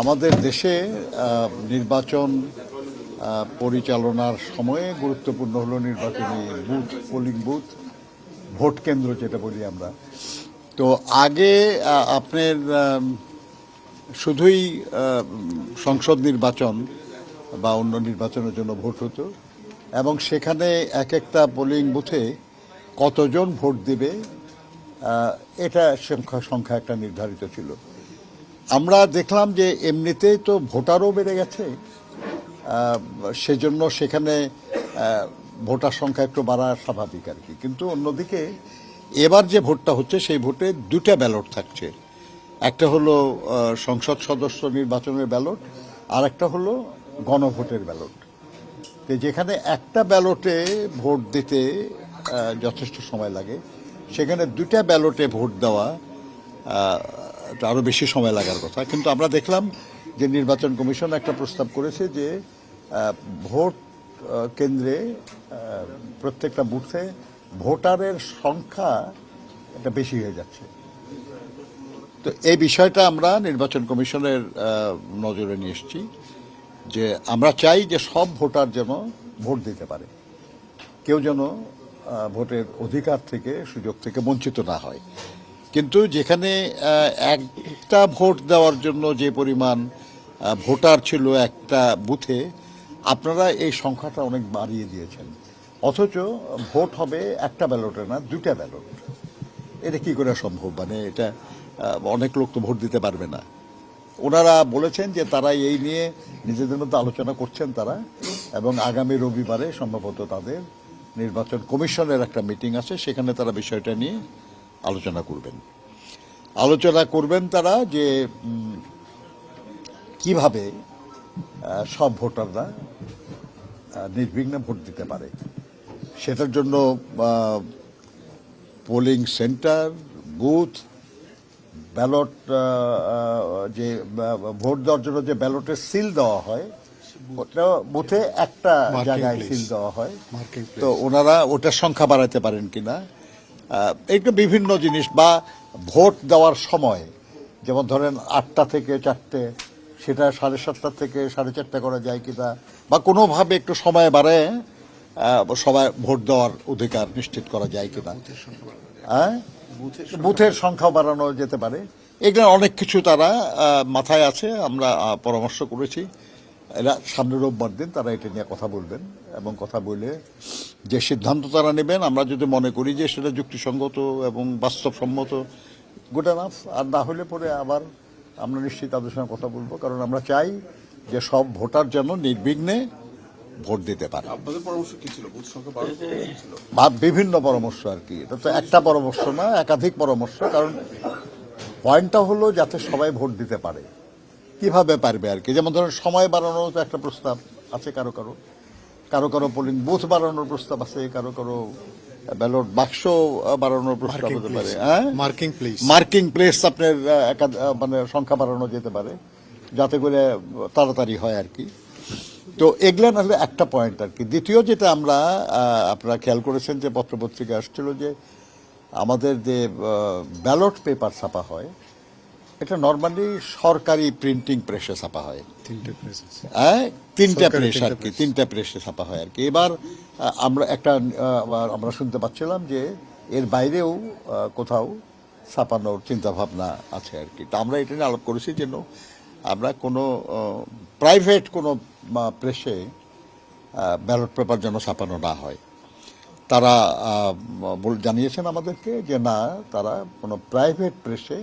আমাদের দেশে নির্বাচন পরিচালনার সময়ে গুরুত্বপূর্ণ হলো নির্বাচনী বুথ, পোলিং বুথ, ভোট কেন্দ্র যেটা বলি আমরা। তো আগে আপনার শুধুই সংসদ নির্বাচন বা অন্য নির্বাচনের জন্য ভোট হতো এবং সেখানে এক একটা পোলিং বুথে কতজন ভোট দিবে এটা সংখ্যা একটা নির্ধারিত ছিল। আমরা দেখলাম যে এমনিতেই তো ভোটারও বেড়ে গেছে, সেজন্য সেখানে ভোটার সংখ্যা একটু বাড়া স্বাভাবিক আর কি। কিন্তু অন্যদিকে এবার যে ভোটটা হচ্ছে সেই ভোটে দুটা ব্যালট থাকছে, একটা হলো সংসদ সদস্য নির্বাচনের ব্যালট আর একটা হলো গণভোটের ব্যালট। তো যেখানে একটা ব্যালটে ভোট দিতে যথেষ্ট সময় লাগে, সেখানে দুটা ব্যালটে ভোট দেওয়া আরও বেশি সময় লাগার কথা। কিন্তু আমরা দেখলাম যে নির্বাচন কমিশন একটা প্রস্তাব করেছে যে ভোট কেন্দ্রে প্রত্যেকটা বুথে ভোটারের সংখ্যা এটা বেশি হয়ে যাচ্ছে। তো এই বিষয়টা আমরা নির্বাচন কমিশনের নজরে নিয়ে এসেছি যে আমরা চাই যে সব ভোটার যেন ভোট দিতে পারে, কেউ যেন ভোটের অধিকার থেকে সুযোগ থেকে বঞ্চিত না হয়। কিন্তু যেখানে একটা ভোট দেওয়ার জন্য যে পরিমাণ ভোটার ছিল একটা বুথে, আপনারা এই সংখ্যাটা অনেক বাড়িয়ে দিয়েছেন, অথচ ভোট হবে একটা ব্যালটে না দুটা ব্যালট। এটা কি করে সম্ভব? মানে এটা অনেক লোক তো ভোট দিতে পারবে না। ওনারা বলেছেন যে তারা এই নিয়ে নিজেদের মধ্যে আলোচনা করছেন তারা, এবং আগামী রবিবারে সম্ভবত তাদের নির্বাচন কমিশনের একটা মিটিং আছে, সেখানে তারা বিষয়টা নিয়ে আলোচনা করবেন তারা যে কিভাবে সব ভোটাররা নির্বিঘ্নে ভোট দিতে পারে। সেটার জন্য পোলিং সেন্টার, বুথ, ব্যালট, যে ভোট দেওয়ার জন্য যে ব্যালটের সিল দেওয়া হয়, ওটা বুথে একটা জায়গায় সিল দেওয়া হয়। তো ওনারা ওটার সংখ্যা বাড়াতে পারেন কিনা, একটু বিভিন্ন জিনিস, বা ভোট দেওয়ার সময় যেমন ধরেন 8টা থেকে 4টে, সেটা 7:30 থেকে 4:30 করা যায় কিনা, বা কোনোভাবে একটু সময় বাড়ায় সবাই ভোট দেওয়ার অধিকার নিশ্চিত করা যায় কিনা, বুথের সংখ্যা বাড়ানো যেতে পারে। এগুলো অনেক কিছু তারা মাথায় আছে। আমরা পরামর্শ করেছি, এরা সামনের রোববার দিন তারা এটা নিয়ে কথা বলবেন, এবং কথা বলে যে সিদ্ধান্ত তারা নেবেন, আমরা যদি মনে করি যে সেটা যুক্তিসঙ্গত এবং বাস্তবসম্মত, গুড এনাফ। আর না হলে পরে আবার আমরা নিশ্চিত তাদের সঙ্গে কথা বলবো, কারণ আমরা চাই যে সব ভোটার যেন নির্বিঘ্নে ভোট দিতে পারে। আপনাদের পরামর্শ কি ছিল? বুথ সংখ্যা বাড়ানোর পরামর্শ ছিল? বিভিন্ন পরামর্শ আর কি, এটা তো একটা পরামর্শ না, একাধিক পরামর্শ। কারণ পয়েন্টটা হলো যাতে সবাই ভোট দিতে পারে। কিভাবে পারবে আর কি, যেমন ধরেন সময় বাড়ানোর তো একটা প্রস্তাব আছে, কারো কারো পোলিং বুথ বাড়ানোর প্রস্তাব আছে, কারো ব্যালট বাক্স বাড়ানোর প্রস্তাব হতে পারে, মার্কিং প্লেস আপনার মানে সংখ্যা বাড়ানো যেতে পারে, যাতে করে তাড়াতাড়ি হয় আর কি। তো এগুলা না হলে একটা পয়েন্ট আর কি। দ্বিতীয় যেটা আমরা, আপনারা খেয়াল করেছেন যে পত্রপত্রিকা আসছিল যে আমাদের যে ব্যালট পেপার ছাপা হয়, এটা নর্মালি সরকারি প্রিন্টিং প্রেসে ছাপা হয়, তিনটা প্রেসে ছাপা হয় আর কি। এবার আমরা শুনতে পাচ্ছিলাম যে এর বাইরেও কোথাও ছাপানোর চিন্তা ভাবনা আছে আর কি। তা আমরা এটা নিয়ে আলাপ করেছি যেন আমরা কোনো প্রাইভেট কোনো প্রেসে ব্যালট পেপার যেন ছাপানো না হয়। তারা জানিয়েছেন আমাদেরকে যে না, তারা কোনো প্রাইভেট প্রেসে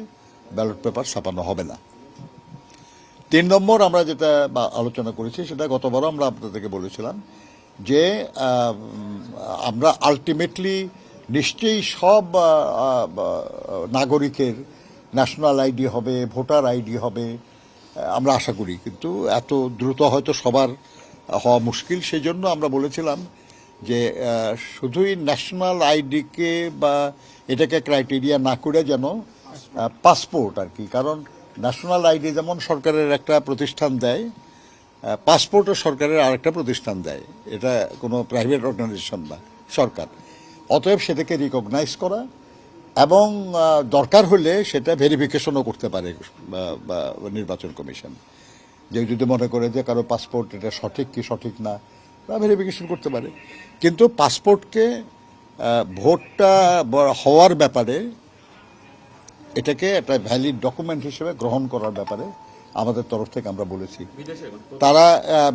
ব্যালট পেপার ছাপানো হবে না। 3 নম্বর আমরা যেটা আলোচনা করেছি, সেটা গতবারও আমরা আপনাদেরকে বলেছিলাম যে আমরা আলটিমেটলি নিশ্চয়ই সব নাগরিকের ন্যাশনাল আইডি হবে, ভোটার আইডি হবে, আমরা আশা করি। কিন্তু এত দ্রুত হয়তো সবার হওয়া মুশকিল, সেই জন্য আমরা বলেছিলাম যে শুধুই ন্যাশনাল আইডিকে বা এটাকে ক্রাইটেরিয়া না করে যেন পাসপোর্ট আর কি, কারণ ন্যাশনাল আইডি যেমন সরকারের একটা প্রতিষ্ঠান দেয়, পাসপোর্টও সরকারের আরেকটা প্রতিষ্ঠান দেয়, এটা কোনো প্রাইভেট অর্গানাইজেশন না, সরকার। অতএব সেটাকে রিকগনাইজ করা এবং দরকার হলে সেটা ভেরিফিকেশনও করতে পারে নির্বাচন কমিশন। যে যদি মনে করে যে কারো পাসপোর্ট এটা সঠিক কি সঠিক না, তারা ভেরিফিকেশন করতে পারে। কিন্তু পাসপোর্টকে ভোটটা হওয়ার ব্যাপারে এটাকে একটা ভ্যালিড ডকুমেন্ট হিসেবে গ্রহণ করার ব্যাপারে আমাদের তরফ থেকে আমরা বলেছি। তারা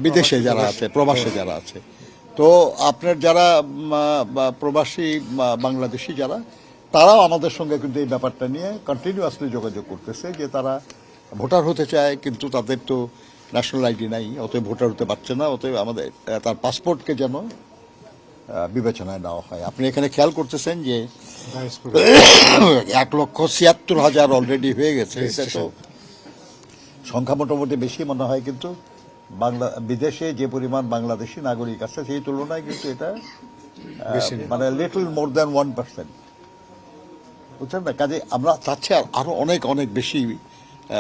বিদেশে যারা আছে, প্রবাসে যারা আছে, তো আপনার যারা প্রবাসী বাংলাদেশি যারা, তারাও আমাদের সঙ্গে কিন্তু এই ব্যাপারটা নিয়ে কন্টিনিউয়াসলি যোগাযোগ করতেছে যে তারা ভোটার হতে চায়, কিন্তু তাদের তো ন্যাশনাল আইডি নাই, অতএব ভোটার হতে পারছে না, অতএব আমাদের তার পাসপোর্টকে যেন বিবেচনায় নেওয়া হয়। আপনি এখানে খেয়াল করতেছেন যে 1,76,000 অলরেডি হয়ে গেছে। এটা তো সংখ্যা মোটামুটি বেশি মনে হয়, কিন্তু বিদেশে যে পরিমাণ বাংলাদেশি নাগরিক আছে সেই তুলনায় কিন্তু এটা মানে লিটল মোর দ্যান 1%, বুঝছেন না? কাজে আমরা চাচ্ছি আরো অনেক অনেক বেশি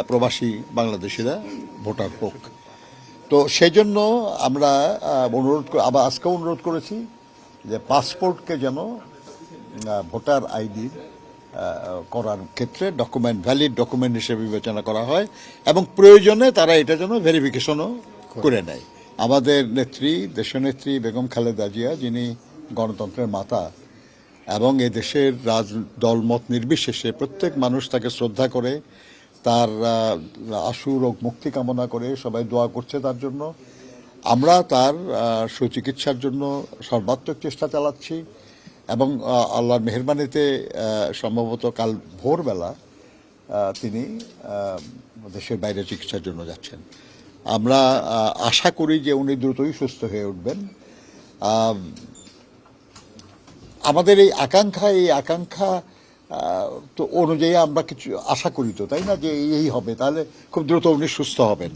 প্রবাসী বাংলাদেশিরা ভোটার হোক। তো সেই জন্য আমরা আবার আজকেও অনুরোধ করেছি যে পাসপোর্টকে যেন ভোটার আইডি করার ক্ষেত্রে ডকুমেন্ট, ভ্যালিড ডকুমেন্ট হিসেবে বিবেচনা করা হয় এবং প্রয়োজনে তারা এটা যেন ভেরিফিকেশনও করে নেয়। আমাদের নেত্রী, দেশনেত্রী বেগম খালেদা জিয়া, যিনি গণতন্ত্রের মাতা এবং এ দেশের দলমত নির্বিশেষে প্রত্যেক মানুষ তাকে শ্রদ্ধা করে, তার আশু রোগ মুক্তি কামনা করে, সবাই দোয়া করছে তার জন্য। আমরা তার সুচিকিৎসার জন্য সর্বাত্মক চেষ্টা চালাচ্ছি এবং আল্লাহর মেহেরবানিতে সম্ভবত কাল ভোরবেলা তিনি দেশের বাইরে চিকিৎসার জন্য যাচ্ছেন। আমরা আশা করি যে উনি দ্রুতই সুস্থ হয়ে উঠবেন। আমাদের এই আকাঙ্ক্ষা তো অনুযায়ী আমরা কিছু আশা করি তো, তাই না, যে এই হবে, তাহলে খুব দ্রুত উনি সুস্থ হবেন।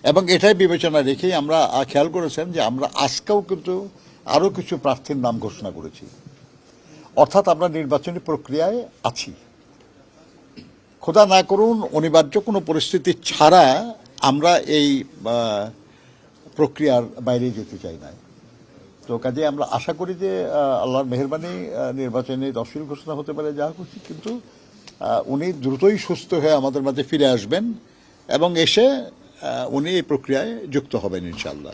এবং এটাই বিবেচনা রেখেই আমরা খেয়াল করেছেন যে আমরা আজকেও কিন্তু আরও কিছু প্রার্থীর নাম ঘোষণা করেছি, অর্থাৎ আমরা নির্বাচনী প্রক্রিয়ায় আছি। খোদা না করুন অনিবার্য কোনো পরিস্থিতি ছাড়া আমরা এই প্রক্রিয়ার বাইরে যেতে চাই না। তো কাজে আমরা আশা করি যে আল্লাহর মেহেরবানি নির্বাচনে তফসিল ঘোষণা হতে পারে, যা খুশি, কিন্তু উনি দ্রুতই সুস্থ হয়ে আমাদের মাঝে ফিরে আসবেন এবং এসে উনি এই প্রক্রিয়ায় যুক্ত হবেন ইনশাআল্লাহ।